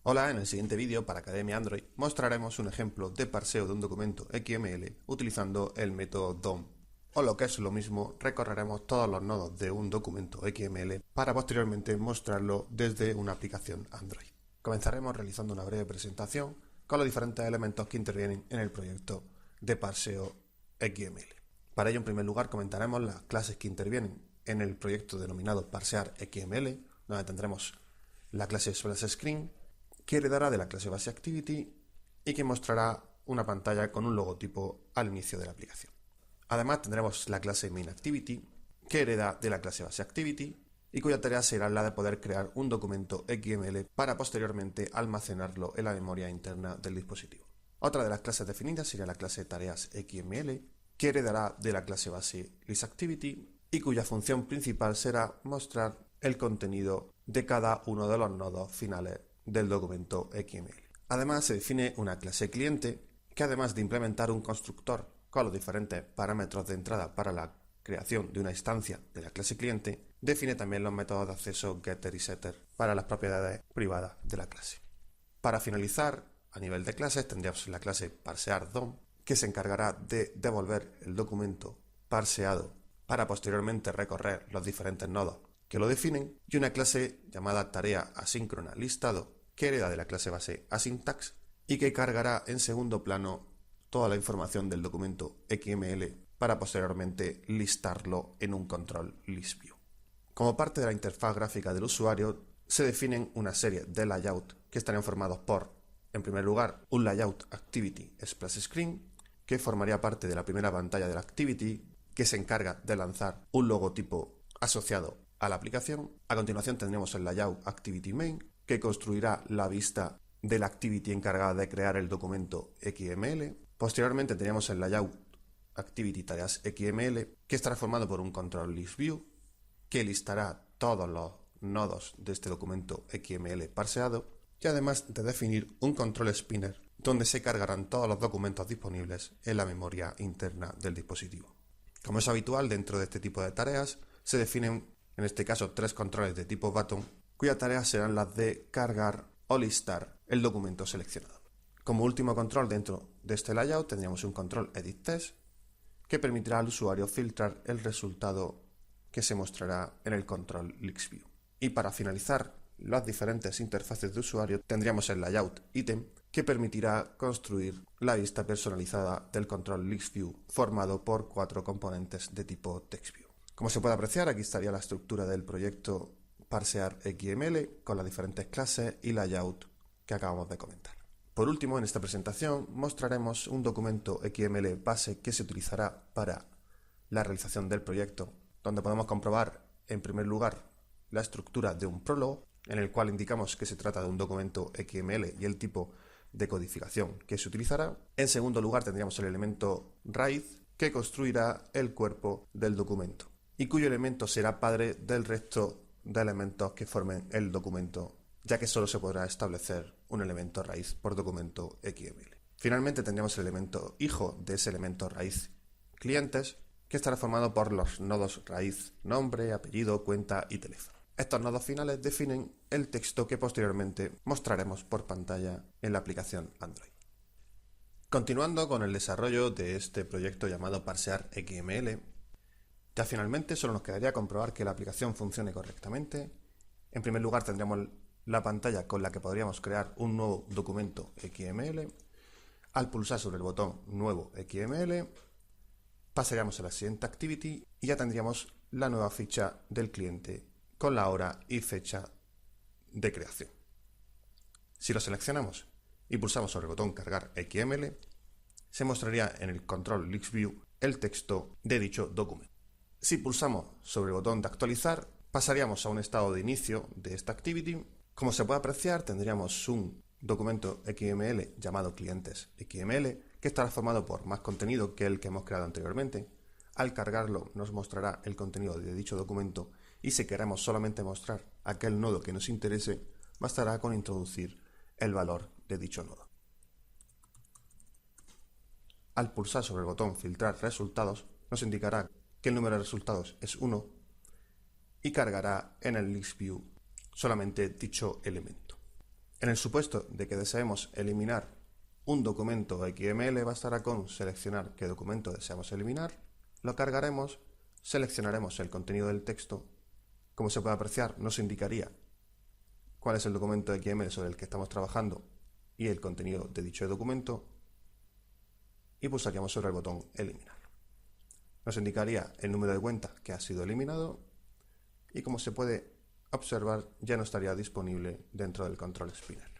Hola, en el siguiente vídeo para Academia Android mostraremos un ejemplo de parseo de un documento XML utilizando el método DOM. O lo que es lo mismo, recorreremos todos los nodos de un documento XML para posteriormente mostrarlo desde una aplicación Android. Comenzaremos realizando una breve presentación con los diferentes elementos que intervienen en el proyecto de parseo XML. Para ello, en primer lugar, comentaremos las clases que intervienen en el proyecto denominado parsear XML, donde tendremos la clase SplashScreen, que heredará de la clase BaseActivity y que mostrará una pantalla con un logotipo al inicio de la aplicación. Además tendremos la clase MainActivity, que hereda de la clase BaseActivity y cuya tarea será la de poder crear un documento XML para posteriormente almacenarlo en la memoria interna del dispositivo. Otra de las clases definidas sería la clase tareas XML, que heredará de la clase base ListActivity y cuya función principal será mostrar el contenido de cada uno de los nodos finales del documento XML. Además se define una clase cliente que, además de implementar un constructor con los diferentes parámetros de entrada para la creación de una instancia de la clase cliente, define también los métodos de acceso getter y setter para las propiedades privadas de la clase. Para finalizar, a nivel de clases tendríamos la clase parsearDOM, que se encargará de devolver el documento parseado para posteriormente recorrer los diferentes nodos que lo definen, y una clase llamada tarea asíncrona listado, que hereda de la clase base asyntax y que cargará en segundo plano toda la información del documento XML para posteriormente listarlo en un control listView. Como parte de la interfaz gráfica del usuario, se definen una serie de layouts que estarán formados por, en primer lugar, un layout Activity SplashScreen, que formaría parte de la primera pantalla de la Activity, que se encarga de lanzar un logotipo asociado a la aplicación. A continuación tendremos el layout Activity Main, que construirá la vista de la Activity encargada de crear el documento XML. Posteriormente tendríamos el layout Activity Tareas XML, que estará formado por un control listView, que listará todos los nodos de este documento XML parseado, y además de definir un control spinner, donde se cargarán todos los documentos disponibles en la memoria interna del dispositivo. Como es habitual dentro de este tipo de tareas, se definen en este caso 3 controles de tipo button, cuyas tareas serán las de cargar o listar el documento seleccionado. Como último control dentro de este layout tendríamos un control editText, que permitirá al usuario filtrar el resultado que se mostrará en el control listView. Y para finalizar las diferentes interfaces de usuario tendríamos el layout item, que permitirá construir la vista personalizada del control listView formado por 4 componentes de tipo TextView. Como se puede apreciar, aquí estaría la estructura del proyecto parsear XML con las diferentes clases y layout que acabamos de comentar. Por último, en esta presentación mostraremos un documento XML base que se utilizará para la realización del proyecto, donde podemos comprobar, en primer lugar, la estructura de un prólogo, en el cual indicamos que se trata de un documento XML y el tipo de codificación que se utilizará. En segundo lugar, tendríamos el elemento raíz, que construirá el cuerpo del documento y cuyo elemento será padre del resto de elementos que formen el documento, ya que solo se podrá establecer un elemento raíz por documento XML. Finalmente tendremos el elemento hijo de ese elemento raíz clientes, que estará formado por los nodos raíz nombre, apellido, cuenta y teléfono. Estos nodos finales definen el texto que posteriormente mostraremos por pantalla en la aplicación Android. Continuando con el desarrollo de este proyecto llamado parsear XML, ya finalmente solo nos quedaría comprobar que la aplicación funcione correctamente. En primer lugar tendríamos la pantalla con la que podríamos crear un nuevo documento XML. Al pulsar sobre el botón Nuevo XML, pasaríamos a la siguiente Activity y ya tendríamos la nueva ficha del cliente con la hora y fecha de creación. Si lo seleccionamos y pulsamos sobre el botón Cargar XML, se mostraría en el control listView el texto de dicho documento. Si pulsamos sobre el botón de actualizar, pasaríamos a un estado de inicio de esta Activity. Como se puede apreciar, tendríamos un documento XML llamado clientes XML, que estará formado por más contenido que el que hemos creado anteriormente. Al cargarlo nos mostrará el contenido de dicho documento y si queremos solamente mostrar aquel nodo que nos interese, bastará con introducir el valor de dicho nodo. Al pulsar sobre el botón filtrar resultados, nos indicará que el número de resultados es 1 y cargará en el listView solamente dicho elemento. En el supuesto de que deseemos eliminar un documento XML, bastará con seleccionar qué documento deseamos eliminar, lo cargaremos, seleccionaremos el contenido del texto. Como se puede apreciar, nos indicaría cuál es el documento XML sobre el que estamos trabajando y el contenido de dicho documento, y pulsaríamos sobre el botón eliminar. Nos indicaría el número de cuenta que ha sido eliminado y, como se puede observar, ya no estaría disponible dentro del control Spinner.